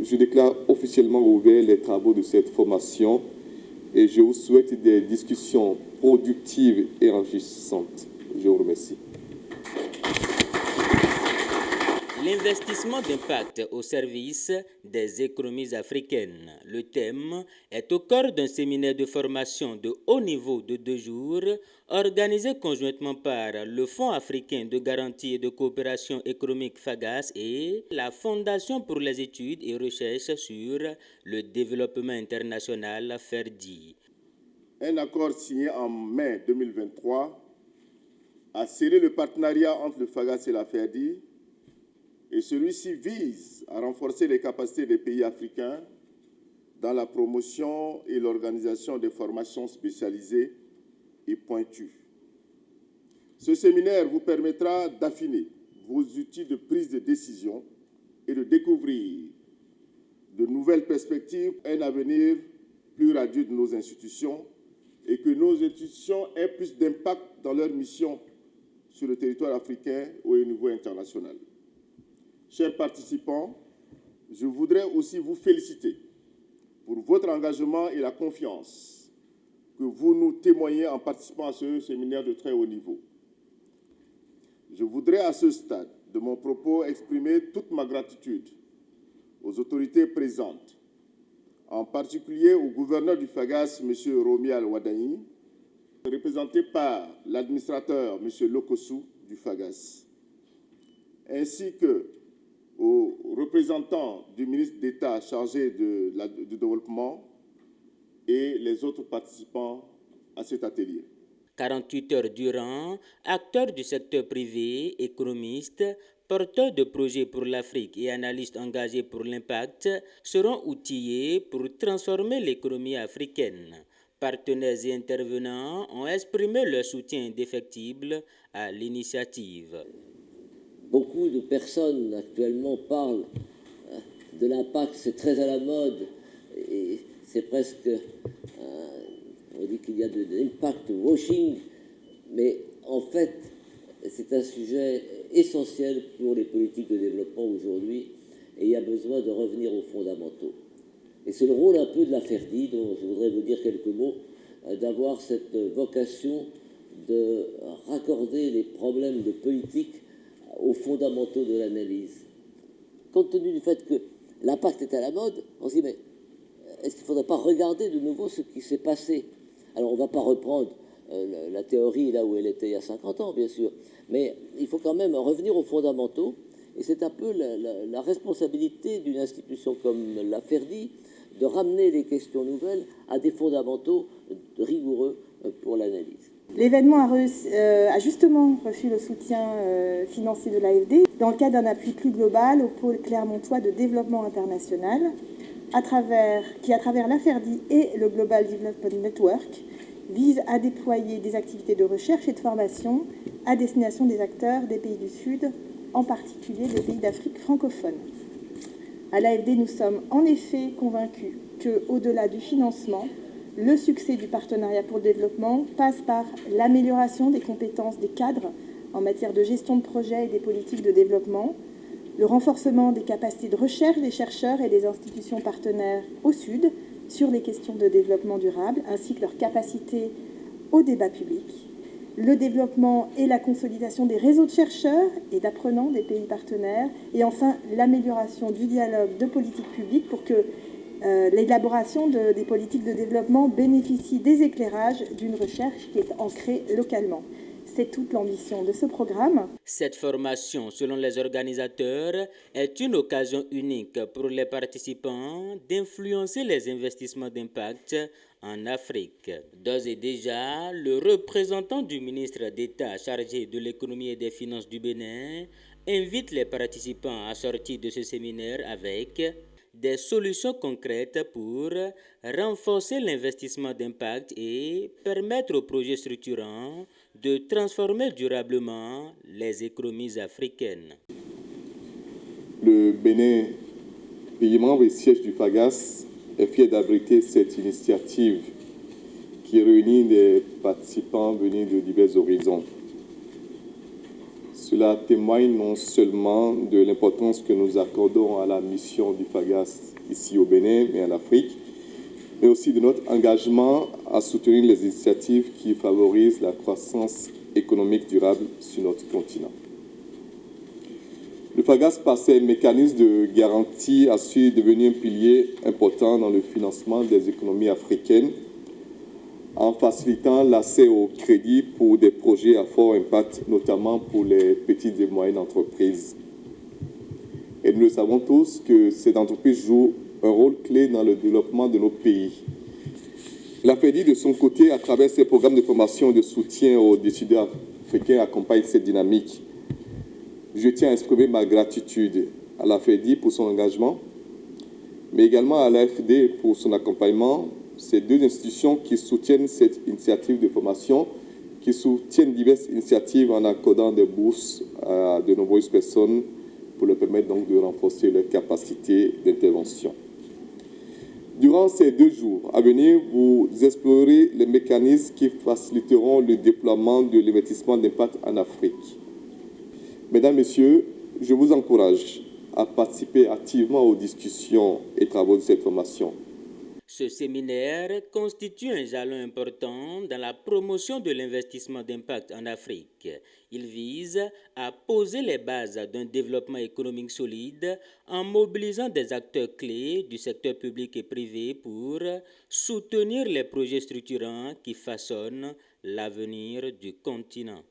Je déclare officiellement ouverts les travaux de cette formation et je vous souhaite des discussions productives et enrichissantes. Je vous remercie. L'investissement d'impact au service des économies africaines. Le thème est au cœur d'un séminaire de formation de haut niveau de 2 jours organisé conjointement par le Fonds africain de garantie et de coopération économique FAGAS et la Fondation pour les études et recherches sur le développement international FERDI. Un accord signé en mai 2023 a scellé le partenariat entre le FAGAS et la FERDI. Et celui-ci vise à renforcer les capacités des pays africains dans la promotion et l'organisation des formations spécialisées et pointues. Ce séminaire vous permettra d'affiner vos outils de prise de décision et de découvrir de nouvelles perspectives, un avenir plus radieux de nos institutions et que nos institutions aient plus d'impact dans leur mission sur le territoire africain ou au niveau international. Chers participants, je voudrais aussi vous féliciter pour votre engagement et la confiance que vous nous témoignez en participant à ce séminaire de très haut niveau. Je voudrais à ce stade de mon propos exprimer toute ma gratitude aux autorités présentes, en particulier au gouverneur du FAGAS, M. Romy Al-Wadani, représenté par l'administrateur, M. Lokosu du FAGAS, ainsi que aux représentants du ministre d'État chargé du développement et les autres participants à cet atelier. 48 heures durant, acteurs du secteur privé, économistes, porteurs de projets pour l'Afrique et analystes engagés pour l'impact seront outillés pour transformer l'économie africaine. Partenaires et intervenants ont exprimé leur soutien indéfectible à l'initiative. Beaucoup de personnes actuellement parlent de l'impact, c'est très à la mode et c'est presque, on dit qu'il y a de l'impact washing, mais en fait c'est un sujet essentiel pour les politiques de développement aujourd'hui et il y a besoin de revenir aux fondamentaux. Et c'est le rôle un peu de la FERDI, dont je voudrais vous dire quelques mots, d'avoir cette vocation de raccorder les problèmes de politique aux fondamentaux de l'analyse. Compte tenu du fait que l'impact est à la mode, on se dit, mais est-ce qu'il ne faudrait pas regarder de nouveau ce qui s'est passé? Alors, on ne va pas reprendre la théorie là où elle était il y a 50 ans, bien sûr, mais il faut quand même revenir aux fondamentaux, et c'est un peu la responsabilité d'une institution comme la FERDI de ramener les questions nouvelles à des fondamentaux rigoureux pour l'analyse. L'événement a justement reçu le soutien financier de l'AFD dans le cadre d'un appui plus global au pôle clermontois de développement international, qui, à travers la FERDI et le Global Development Network, vise à déployer des activités de recherche et de formation à destination des acteurs des pays du Sud, en particulier des pays d'Afrique francophone. À l'AFD, nous sommes en effet convaincus qu'au-delà du financement, le succès du partenariat pour le développement passe par l'amélioration des compétences des cadres en matière de gestion de projet et des politiques de développement, le renforcement des capacités de recherche des chercheurs et des institutions partenaires au Sud sur les questions de développement durable, ainsi que leur capacité au débat public, le développement et la consolidation des réseaux de chercheurs et d'apprenants des pays partenaires, et enfin l'amélioration du dialogue de politique publique pour que l'élaboration des politiques de développement bénéficie des éclairages d'une recherche qui est ancrée localement. C'est toute l'ambition de ce programme. Cette formation, selon les organisateurs, est une occasion unique pour les participants d'influencer les investissements d'impact en Afrique. D'ores et déjà, le représentant du ministre d'État chargé de l'économie et des finances du Bénin invite les participants à sortir de ce séminaire avec des solutions concrètes pour renforcer l'investissement d'impact et permettre aux projets structurants de transformer durablement les économies africaines. Le Bénin, pays membre et siège du FAGAS, est fier d'abriter cette initiative qui réunit des participants venus de divers horizons. Ce Cela témoigne non seulement de l'importance que nous accordons à la mission du FAGAS ici au Bénin et en Afrique, mais aussi de notre engagement à soutenir les initiatives qui favorisent la croissance économique durable sur notre continent. Le FAGAS, par ses mécanismes de garantie, a su devenir un pilier important dans le financement des économies africaines en facilitant l'accès au crédit pour des projets à fort impact, notamment pour les petites et moyennes entreprises. Et nous le savons tous que ces entreprises jouent un rôle clé dans le développement de nos pays. La FEDI, de son côté, à travers ses programmes de formation et de soutien aux décideurs africains, accompagne cette dynamique. Je tiens à exprimer ma gratitude à la FEDI pour son engagement, mais également à l'AFD pour son accompagnement. Ces deux institutions qui soutiennent cette initiative de formation, qui soutiennent diverses initiatives en accordant des bourses à de nombreuses personnes pour leur permettre donc de renforcer leurs capacités d'intervention. Durant ces 2 jours à venir, vous explorerez les mécanismes qui faciliteront le déploiement de l'investissement d'impact en Afrique. Mesdames, Messieurs, je vous encourage à participer activement aux discussions et travaux de cette formation. Ce séminaire constitue un jalon important dans la promotion de l'investissement d'impact en Afrique. Il vise à poser les bases d'un développement économique solide en mobilisant des acteurs clés du secteur public et privé pour soutenir les projets structurants qui façonnent l'avenir du continent.